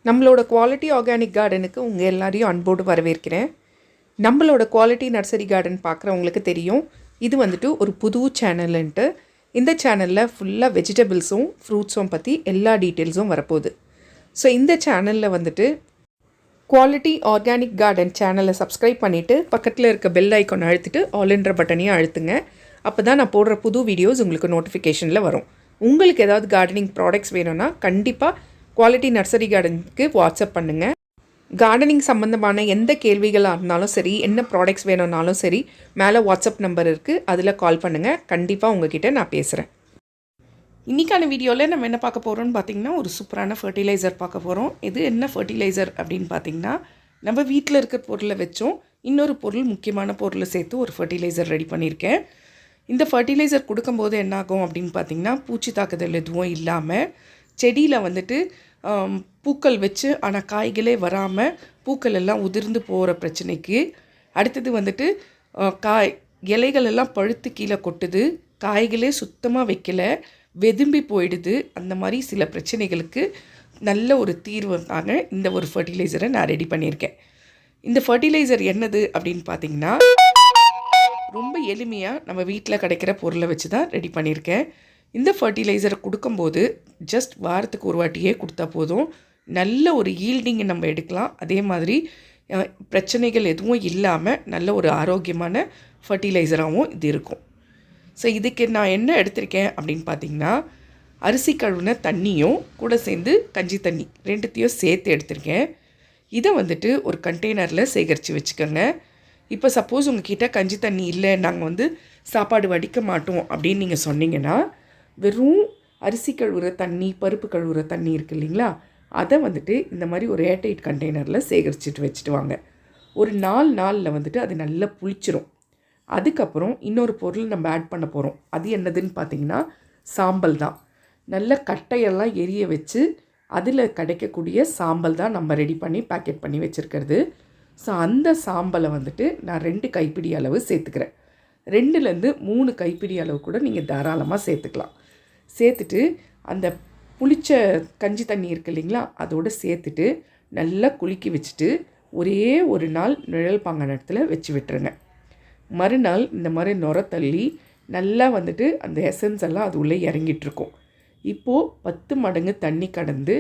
நம்மளோட quality organic கார்டனுக்கு உங்கள் எல்லாரையும் அன்போடு வரவேற்கிறேன். நம்மளோட குவாலிட்டி நர்சரி கார்டன் பார்க்குறவங்களுக்கு தெரியும், இது வந்துட்டு ஒரு புது சேனல்ன்ட்டு. இந்த சேனலில் ஃபுல்லாக வெஜிடபிள்ஸும் ஃப்ரூட்ஸும் பற்றி எல்லா டீட்டெயில்ஸும் வரப்போகுது. ஸோ இந்த சேனலில் வந்துட்டு குவாலிட்டி ஆர்கானிக் கார்டன் சேனலை சப்ஸ்கிரைப் பண்ணிவிட்டு பக்கத்தில் இருக்க பெல் ஐக்கான் அழுத்திட்டு ஆல்ன்ற பட்டனையும் அழுத்துங்க. அப்போ தான் நான் போடுற புது வீடியோஸ் உங்களுக்கு நோட்டிஃபிகேஷனில் வரும். உங்களுக்கு ஏதாவது கார்டனிங் ப்ராடக்ட்ஸ் வேணும்னா கண்டிப்பாக குவாலிட்டி நர்சரி கார்டனுக்கு வாட்ஸ்அப் பண்ணுங்கள். கார்டனிங் சம்மந்தமான எந்த கேள்விகளாக இருந்தாலும் சரி, என்ன ப்ராடக்ட்ஸ் வேணும்னாலும் சரி, மேலே வாட்ஸ்அப் நம்பர் இருக்குது, அதில் கால் பண்ணுங்கள். கண்டிப்பாக உங்ககிட்ட நான் பேசுகிறேன். இன்றைக்கான வீடியோவில் நம்ம என்ன பார்க்க போகிறோம்னு பார்த்திங்கன்னா, ஒரு சூப்பரான ஃபர்டிலைசர் பார்க்க போகிறோம். இது என்ன ஃபர்டிலைசர் அப்படின்னு பார்த்திங்கன்னா, நம்ம வீட்டில் இருக்கிற பொருளை வச்சோம் இன்னொரு பொருள், முக்கியமான பொருளை சேர்த்து ஒரு ஃபர்டிலைசர் ரெடி பண்ணியிருக்கேன். இந்த ஃபர்டிலைசர் கொடுக்கும்போது என்னாகும் அப்படின்னு பார்த்திங்கன்னா, பூச்சி தாக்குதல் எதுவும் இல்லாமல் செடியில் வந்துட்டு பூக்கள் வச்சு ஆனால் காய்களே வராமல் பூக்கள் எல்லாம் உதிர்ந்து போகிற பிரச்சனைக்கு, அடுத்தது வந்துட்டு இலைகள் எல்லாம் பழுத்து கீழே கொட்டுது, காய்களே சுத்தமாக வைக்கலை, வெதும்பி போயிடுது, அந்த மாதிரி சில பிரச்சனைகளுக்கு நல்ல ஒரு தீர்வுக்காக இந்த ஒரு ஃபர்டிலைசரை நான் ரெடி பண்ணியிருக்கேன். இந்த ஃபர்டிலைசர் என்னது அப்படின்னு பார்த்திங்கன்னா, ரொம்ப எளிமையாக நம்ம வீட்டில் கிடைக்கிற பொருளை வச்சு தான் ரெடி பண்ணியிருக்கேன். இந்த ஃபர்டிலைசரை கொடுக்கும்போது ஜஸ்ட் வாரத்துக்கு ஒரு வாட்டியே கொடுத்தா போதும், நல்ல ஒரு ஈல்டிங்கை நம்ம எடுக்கலாம். அதே மாதிரி பிரச்சனைகள் எதுவும் இல்லாமல் நல்ல ஒரு ஆரோக்கியமான ஃபர்டிலைசராகவும் இது இருக்கும். ஸோ இதுக்கு நான் என்ன எடுத்திருக்கேன் அப்படின்னு பார்த்திங்கன்னா, அரிசி கழுவின தண்ணியும் கூட சேர்ந்து கஞ்சி தண்ணி ரெண்டுத்தையும் சேர்த்து எடுத்திருக்கேன். இதை வந்துட்டு ஒரு கண்டெய்னரில் சேகரித்து வச்சுக்கோங்க. இப்போ சப்போஸ் உங்ககிட்ட கஞ்சி தண்ணி இல்லை, நாங்கள் சாப்பாடு வடிக்க மாட்டோம் அப்படின்னு நீங்கள் சொன்னீங்கன்னா, வெறும் அரிசி கழுவுற தண்ணி, பருப்பு கழுவுற தண்ணி இருக்குது இல்லைங்களா, அதை இந்த மாதிரி ஒரு ஏர்டைட் கண்டெய்னரில் சேகரிச்சுட்டு வச்சுட்டு வாங்க. ஒரு 4 நாளில் அது நல்லா புளிச்சிரும். அதுக்கப்புறம் இன்னொரு பொருள் நம்ம ஆட் பண்ண போகிறோம். அது என்னதுன்னு பார்த்திங்கன்னா, சாம்பல் தான். நல்ல கட்டையெல்லாம் எரிய வச்சு அதில் கிடைக்கக்கூடிய சாம்பல் தான் நம்ம ரெடி பண்ணி பேக்கெட் பண்ணி வச்சுருக்கிறது. ஸோ அந்த சாம்பலை நான் 2 கைப்பிடி அளவு சேர்த்துக்கிறேன். 2லேருந்து 3 கைப்பிடி அளவு கூட நீங்கள் தாராளமாக சேர்த்துக்கலாம். சேர்த்துட்டு அந்த புளிச்ச கஞ்சி தண்ணி இருக்குது இல்லைங்களா, அதோடு சேர்த்துட்டு நல்லா குலுக்கி வச்சுட்டு ஒரே ஒரு நாள் நிழல் பாங்கான இடத்துல வச்சு விட்டுருங்க. மறுநாள் இந்த மாதிரி நுர தள்ளி நல்லா அந்த எசன்ஸ் எல்லாம் அது உள்ளே இறங்கிட்டுருக்கும். இப்போது 10 மடங்கு தண்ணி கடந்து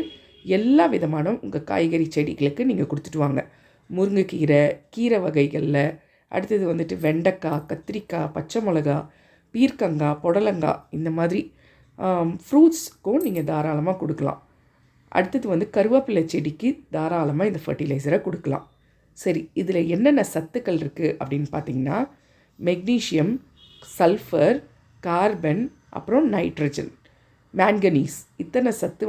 எல்லா விதமான உங்கள் காய்கறி செடிகளுக்கு நீங்கள் கொடுத்துட்டு வாங்க. முருங்கைக்கீரை, கீரை வகைகளில், அடுத்தது வெண்டைக்காய், கத்திரிக்காய், பச்சை மிளகா, பீர்க்கங்காய், புடலங்காய், இந்த மாதிரி ஃப்ரூட்ஸ்க்கும் நீங்கள் தாராளமாக கொடுக்கலாம். அடுத்தது கருவேப்பிலை செடிக்கு தாராளமாக இந்த ஃபர்டிலைசரை கொடுக்கலாம். சரி, இதில் என்னென்ன சத்துக்கள் இருக்குது அப்படின்னு பார்த்திங்கன்னா, மெக்னீஷியம், சல்ஃபர், கார்பன், அப்புறம் நைட்ரஜன், மேங்கனீஸ், இத்தனை சத்து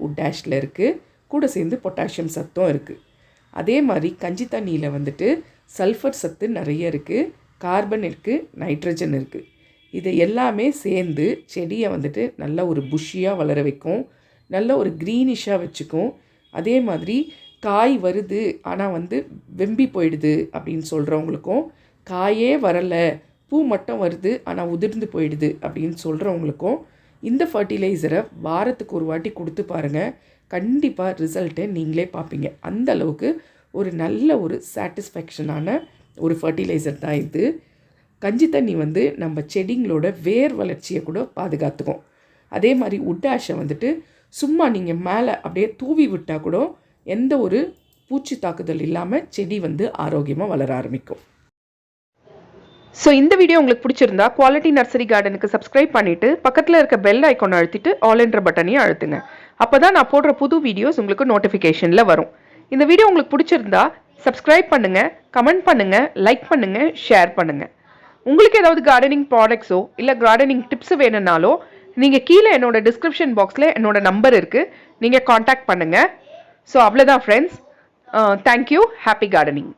உட்டாஷில் இருக்குது. கூட சேர்ந்து பொட்டாசியம் சத்தும் இருக்குது. அதே மாதிரி கஞ்சி தண்ணியில் சல்ஃபர் சத்து நிறைய இருக்குது, கார்பன் இருக்குது, நைட்ரஜன் இருக்குது. இதை எல்லாமே சேர்ந்து செடியை நல்ல ஒரு புஷ்ஷியாக வளர வைக்கும், நல்ல ஒரு க்ரீனிஷாக வச்சுக்கும். அதே மாதிரி காய் வருது ஆனால் வெம்பி போயிடுது அப்படின்னு சொல்கிறவங்களுக்கும், காயே வரலை, பூ மட்டும் வருது ஆனால் உதிர்ந்து போயிடுது அப்படின்னு சொல்கிறவங்களுக்கும் இந்த ஃபர்டிலைசரை வாரத்துக்கு ஒரு வாட்டி கொடுத்து பாருங்கள். கண்டிப்பாக ரிசல்ட்டை நீங்களே பார்ப்பீங்க. அந்த அளவுக்கு ஒரு நல்ல ஒரு சாட்டிஸ்ஃபேக்ஷனான ஒரு ஃபர்டிலைசர் தான் இது. கஞ்சி தண்ணி நம்ம செடிங்களோட வேர் வளர்ச்சியை கூட பாதுகாத்துக்கும். அதே மாதிரி உட்டாஷை சும்மா நீங்கள் மேலே அப்படியே தூவி விட்டால் கூட எந்த ஒரு பூச்சி தாக்குதல் இல்லாமல் செடி ஆரோக்கியமாக வளர ஆரம்பிக்கும். ஸோ இந்த வீடியோ உங்களுக்கு பிடிச்சிருந்தா குவாலிட்டி நர்சரி கார்டனுக்கு சப்ஸ்கிரைப் பண்ணிவிட்டு பக்கத்தில் இருக்க பெல் ஐக்கான் அழுத்திட்டு ஆல்ன்ற பட்டனையும் அழுத்துங்க. அப்போ தான் நான் போடுற புது வீடியோஸ் உங்களுக்கு நோட்டிஃபிகேஷனில் வரும். இந்த வீடியோ உங்களுக்கு பிடிச்சிருந்தா சப்ஸ்கிரைப் பண்ணுங்கள், கமெண்ட் பண்ணுங்கள், லைக் பண்ணுங்கள், ஷேர் பண்ணுங்கள். உங்களுக்கு ஏதாவது கார்டனிங் ப்ராடக்ட்ஸோ இல்லை கார்டனிங் டிப்ஸ் வேணும்னாலோ நீங்கள் கீழே என்னோடய டிஸ்கிரிப்ஷன் பாக்ஸில் என்னோடய நம்பர் இருக்குது, நீங்கள் காண்டாக்ட் பண்ணுங்கள். ஸோ அவ்வளோதான் ஃப்ரெண்ட்ஸ். தேங்க்யூ. Happy gardening.